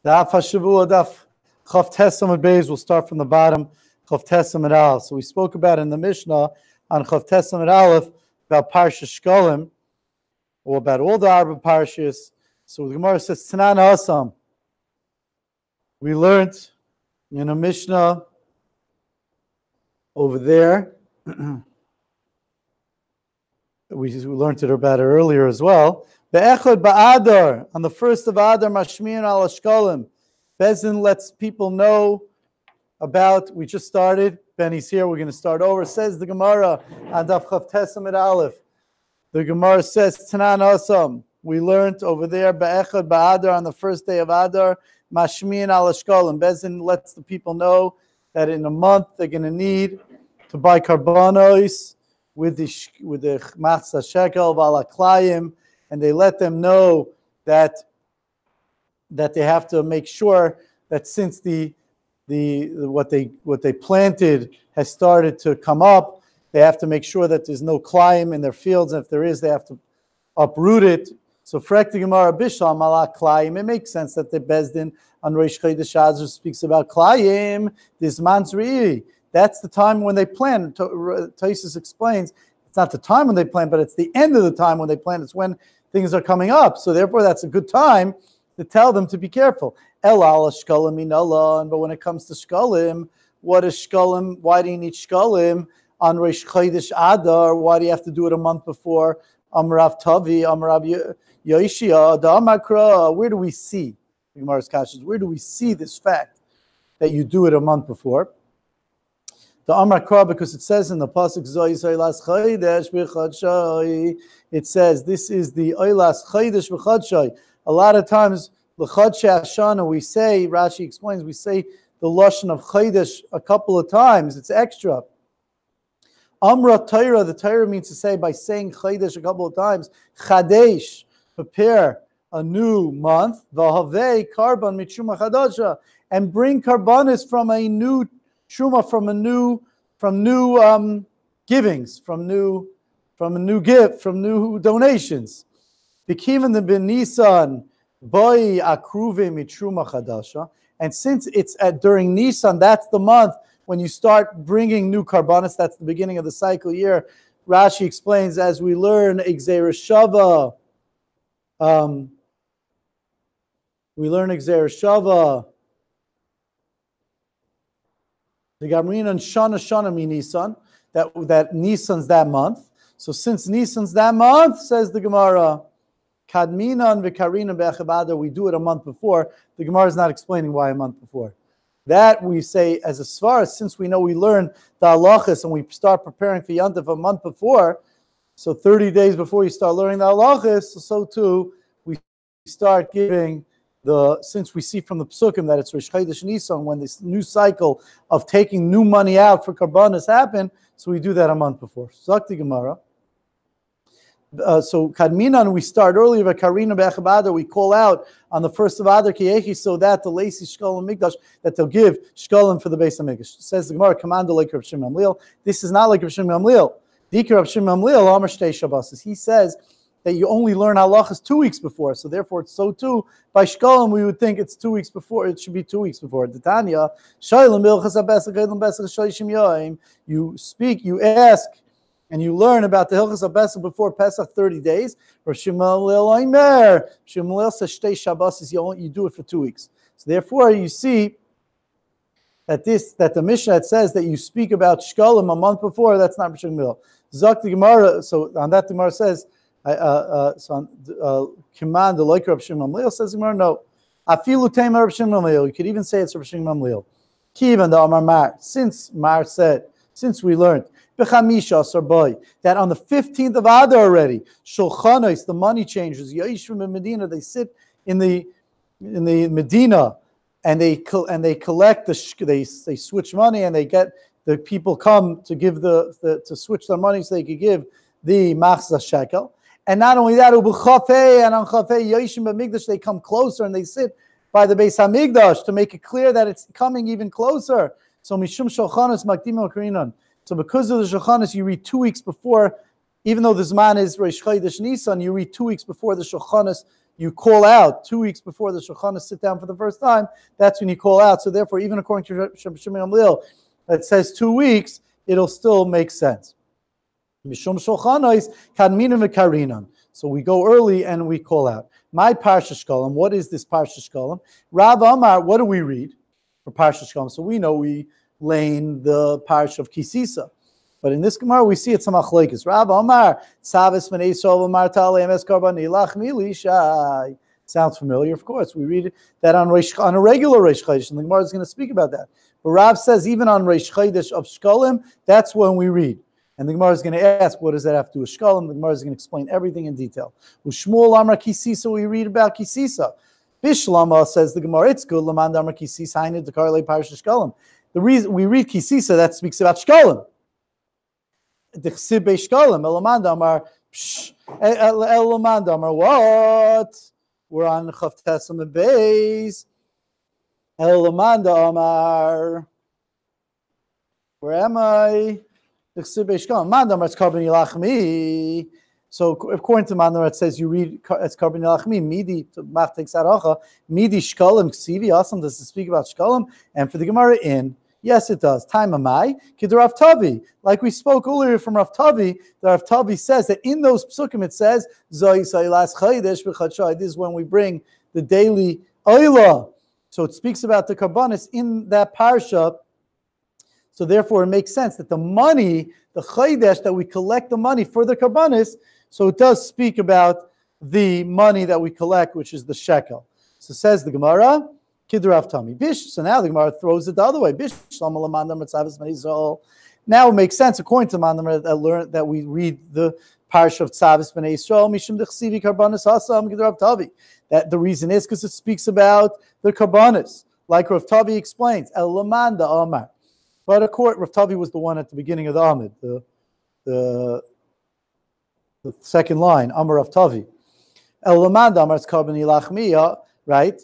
Daf Hashavua, Daf Chav Tesam and Beis. We'll start from the bottom. Chav Tesam and Aleph. So we spoke about in the Mishnah on Chav Tesam and Aleph about Parsha Shkolim, or about all the Arba Parshas. So the Gemara says Tanan Asam. We learned in a Mishnah over there. We learned it about it earlier as well. Be'echad ba'adar, on the first of Adar, mashmiyan al shkolim. Bezin lets people know about. We just started. Benny's here. We're going to start over. Says the Gemara on Daf Chav Tesam et Aleph. The Gemara says Tanan Asam. We learned over there be'echad ba'adar, on the first day of Adar, mashmiyan al shkolim. Bezin lets the people know that in a month they're going to need to buy karbanos with the machzah shekel v'alaklayim, and they let them know that they have to make sure that since what they planted has started to come up, they have to make sure that there's no klayim in their fields, and if there is, they have to uproot it. So frekti gemara bishal malak klayim. It makes sense that the bezdin on Rosh Chodesh Adar speaks about klayim. This manzri. That's the time when they plant. Taisus explains it's not the time when they plant, but it's the end of the time when they plant. It's when things are coming up. So therefore, that's a good time to tell them to be careful. El ala shkolim minalan. But when it comes to shkolim, what is shkolim? Why do you need shkolim on Rosh Chodesh Adar? Why do you have to do it a month before? Amrav Tavi, Amrav Yoshia, the Amakra. Where do we see? The Gemara's Kashas. Where do we see this fact that you do it a month before? The Amar Kra, because it says in the pasuk Zoyis Chaydesh B'Chadshai, it says this is the Oylas Chaydesh B'Chadshai. A lot of times the Chadshai Hashana, we say, Rashi explains, we say the lashon of Chaydesh a couple of times. It's extra. Amra Torah, the Torah means to say by saying Chaydesh a couple of times, Chadesh, prepare a new month, V'Havei Karban Mitshuma Chadasha, and bring karbanis from a new Truma, from new givings, from a new gift, from new donations. Bekivan the ben Nisan boy akruve mitruma chadasha, and since it's during Nisan, that's the month when you start bringing new karbanis. That's the beginning of the cycle year. Rashi explains as we learn Exer Shava. We learn Exer Shava. The Gamrin and Shana mi Nisan, that Nisan's that month. So since Nisan's that month, says the Gemara, Kadminan v'Karina be'Echabada, we do it a month before. The Gemara is not explaining why a month before. That we say as a svara, since we know we learn the halachas and we start preparing for Yantav a month before, so 30 days before you start learning the halachas, so too we start giving since we see from the Psukim that it's Rosh Chodesh Nisan when this new cycle of taking new money out for karbanos happen, so we do that a month before. Zakti Gemara. So Kadminan, we start earlier, but Karina Be'Echabada, we call out on the first of Adar Kiyechi, so that the Lacey Shkolim Mikdash, that they'll give Shkolim for the base of Mikdash. Says the Gemara, command like Rav Shimon Gamliel. This is not like Rav Shimon Gamliel. Dikar Rav Shimon Gamliel, Amar Shtei Shabbos. He says that you only learn halachas 2 weeks before, so therefore it's so too. By Shkolim, we would think it's 2 weeks before. It should be 2 weeks before. The Tanya, you speak, you ask, and you learn about the Hilchas HaBesach before Pesach 30 days. Rav Shimon Gamliel says Shtei Shabbos, you do it for 2 weeks. So therefore, you see that the Mishnah says that you speak about Shkolim a month before. That's not Rav Shimon Gamliel. Zok the Gemara. So on that, the Gemara says. Command the like Rav Shimon Gamliel, says the Gemara, no. Afilu tema Rav Shimon Gamliel. You could even say it's Rav Shimon Gamliel. Kivan the Amar Mar. Since Mar said, since we learned b'chamisha sarboy that on the 15th of Adar already, shulchanos, the money changers, Yaishvim in Medina, they sit in the Medina and they collect they switch money, and they get the people come to give to switch their money so they could give the machzah shekel. And not only that, and on Chafei Yoshim B'Mikdash, they come closer and they sit by the Beis Hamikdash to make it clear that it's coming even closer. So Mishum Shulchanos Makdim Karinan. So because of the Shulchanos, you read 2 weeks before, even though the Zman is Rosh Chodesh Nisan, you read 2 weeks before the Shulchanos you call out 2 weeks before the Shulchan sit down for the first time. That's when you call out. So therefore, even according to Shimon Gamliel, that says 2 weeks, it'll still make sense. Mishum Shulchanois kadminu v'karinan. So we go early and we call out. My Parsha Shkolim. What is this Parsha Shkolim? Rav Amar. What do we read for Parsha Shkolim? So we know we lane the Parsha of Kisisa. But in this Gemara, we see it's a machlokes. Rav Amar, Tzavis Bnei Yisrael Amar Talei Emes Karbani Lachmi Lishai. Sounds familiar, of course. We read that on a regular Reish Chodesh, and the Gemara is going to speak about that. But Rav says even on Reish Chodesh of Shkolim, that's when we read. And the Gemara is going to ask, what does that have to do with Shkolim? The Gemara is going to explain everything in detail. Ushmuel Amar Kisisa, we read about Kisisa. Bishlama says the Gemara, it's good. Laman Amar Kisisa, Hainu Dekarle Parsha Shkolim. The reason we read Kisisa, that speaks about Shkolim. Dechsib Shkolim, Elamanda Amar, Elamanda Amar, what? We're on Chavtesam and Beis. Elamanda Amar, where am I? Dechsib Shkolim, Manda Amar, it's Karbani Lachmi. So according to Mandar, it says you read it's Karbani Lachmi. Midi Mach takes out Midi Shkolim Ksivi. Awesome. Does it speak about Shkolim? And for the Gemara in. Yes, it does. Time amai kid Rav Tavi. Like we spoke earlier from Rav Tavi, the Rav Tavi says that in those psukim it says Zoi Sailas Chaydesh B'Chadshai. This is when we bring the daily oila. So it speaks about the karbanis in that parsha. So therefore, it makes sense that the money, the Chaydesh, that we collect the money for the karbanis. So it does speak about the money that we collect, which is the shekel. So says the Gemara. Kidrav Tami Bish. So now the Gemara throws it the other way. Bish Now it makes sense according to Mandam that we read the parsha of Tzavis Bnei Yisrael Mishum Dechsivi Karbanis Hasam Kidrav Tavi. That the reason is because it speaks about the karbanis, like Rav Tavi explains. El Lamanda Amar. But of course, Rav Tavi was the one at the beginning of the Amid, the second line, Amar Rav Tavi. El Lamanda Amar is Karbani Lachmiya, right?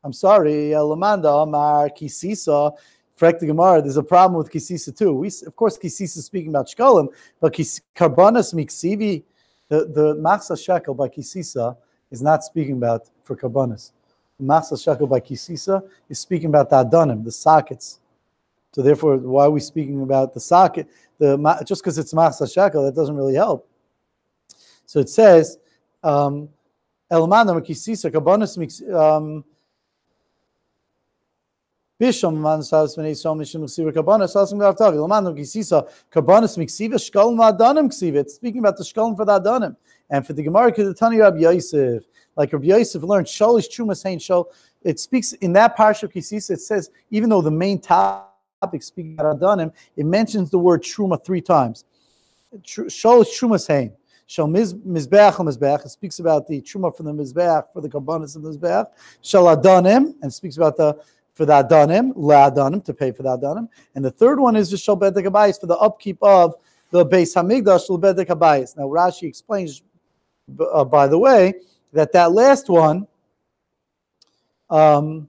I'm sorry, Lamanda Amar Kisisa. Frek the Gemara, there's a problem with Kisisa too. Of course, Kisisa is speaking about Shkolim, but Karbanas Miksivi, the Machsa Shekel by Kisisa is not speaking about for Karbanas. The Machsa Shekel by Kisisa is speaking about the Adanim, the sockets. So therefore, why are we speaking about the socket? Just because it's Machsa Shekel, that doesn't really help. So it says, Lamanda Amar Kisisa, Karbanas Miksivi, Bisham man says when he's so mishum ksiva karbanas asking about Tavi. Lamanam kisisa karbanas miksiva shkolm adanim ksiva. It's speaking about the shkolm for the adanim. And for the Gemara, the Tani Rabbi Yosef, like Rabbi Yosef learned, shol is trumas hein shol. It speaks in that parsha of kisisa. It says even though the main topic speaking about adanim, it mentions the word truma 3 times. Shol is trumas hein. Shal mizbeach mizbeach. It speaks about the truma from the mizbeach for the karbanas of the mizbeach. Shal adanim, and speaks about the for the Adanim, La Adanim, to pay for the Adanim. And the third one is the Shal Bedek Habayis, for the upkeep of the Beis HaMikdash, Shal Bedek Habayis. Now Rashi explains, by the way, that last one, the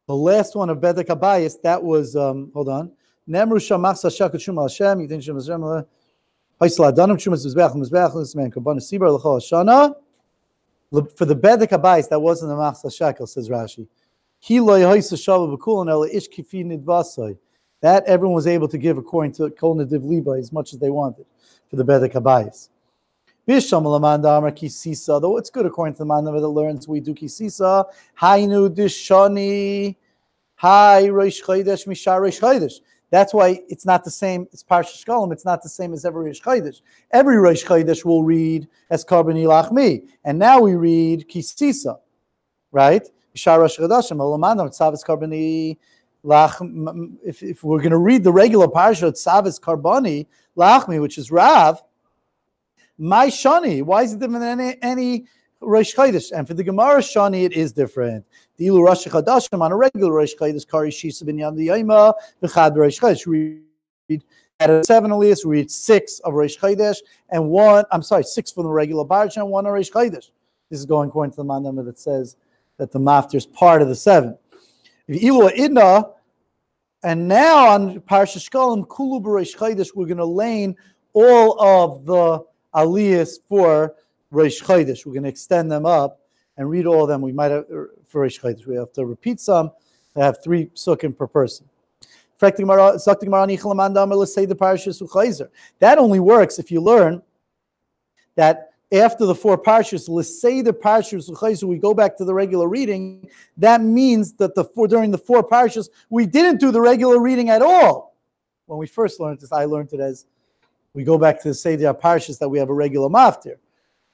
last one of Bedek Habayis, that was, hold on, Nemru Shamachsa Shakut Shum Hashem, Yidin Shem Hashem, Haisla Adanim, Shumas Mizbeach, this man, Kabbalah Sibra, L'chol Hashana. For the Bedek Habayis, that wasn't the Machsa Shekel, says Rashi. That everyone was able to give according to Kol Nediv Liba as much as they wanted for the Bedek Habayis. Bisham Lamanda Amar Kisisa, though it's good according to the man that learns we do Kisisa. Hainu Dishani, Hai Rosh Chodesh Mishar Rosh Chodesh. That's why it's not the same. It's Parsha Shkolim. It's not the same as every Rosh Chodesh. Every Rosh Chodesh will read as Karbani Lachmi, and now we read Kisisa, right? If we're going to read the regular parsha, Tzavis Karbani Lachmi, which is Rav, my Shani. Why is it different than any Rosh Chodesh? And for the Gemara Shani, it is different. The Ilu Rosh Chodashim on a regular Rosh Chodesh, Kari Shisa Ben Yam Diyayma, V'chad Rosh Chodesh. We read at 7 Elias, we read 6 of Rosh Chodesh, and 6 from the regular parsha and 1 of Rosh Chodesh. This is going according to the Mandama that says that the maftir is part of the 7. And now on Parsha Shkolim, Kulu B'Rosh Chodesh, we're going to lane all of the aliyahs for Rosh Chodesh. We're going to extend them up and read all of them. We might have, for Rosh Chodesh, we have to repeat some. I have 3 psukim per person. That only works if you learn that after the 4 parshas, l'seider parshas, we go back to the regular reading. That means that during the 4 parshas, we didn't do the regular reading at all. When we first learned this, I learned it as we go back to the seider parshas that we have a regular maftir.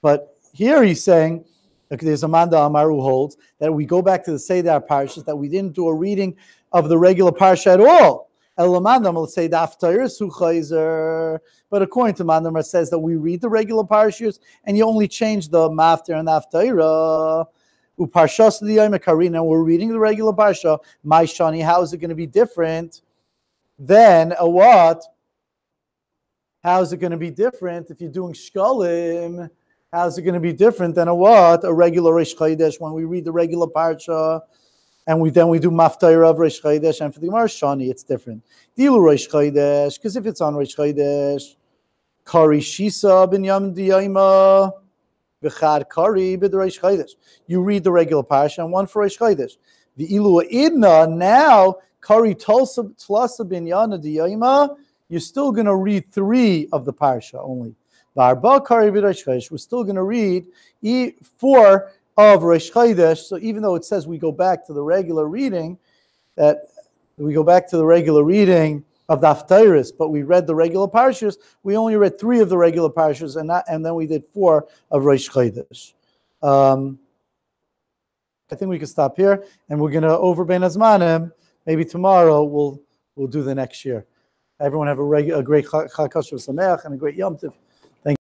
But here he's saying, there's Amanda Amaru holds that we go back to the seider parshas that we didn't do a reading of the regular parsha at all. But according to Mandamar, it says that we read the regular parshas and you only change the maftir and the haftarah. Uparshas the yom karina. We're reading the regular parsha. My shani, how is it going to be different than a what? How is it going to be different if you're doing shkalim? How is it going to be different than a what? A regular Rosh Chodesh when we read the regular parsha. And we do maftaira of Rosh Chodesh, and for the Gemara Shani, it's different. Dilu Rosh Chodesh, because if it's on Rosh Chodesh, Kari Shisa bin Yom Diyayma, V'chad Kari b'd Rosh Chodesh. You read the regular parsha and one for Rosh Chodesh. The Ilu Idna, now, Kari Tlasa bin Yana Diyayma, you're still going to read 3 of the parsha only. V'arba Kari b'd Rosh Chodesh, we're still going to read 4 of Rosh Chodesh. So even though it says we go back to the regular reading, of the Haftarahs, but we read the regular parshas, we only read 3 of the regular parshas, and then we did 4 of Rosh Chodesh. I think we can stop here, and we're going to over Ben Azmanim. Maybe tomorrow we'll do the next year. Everyone have a great Chag Kosher Sameach and a great Yom Tov.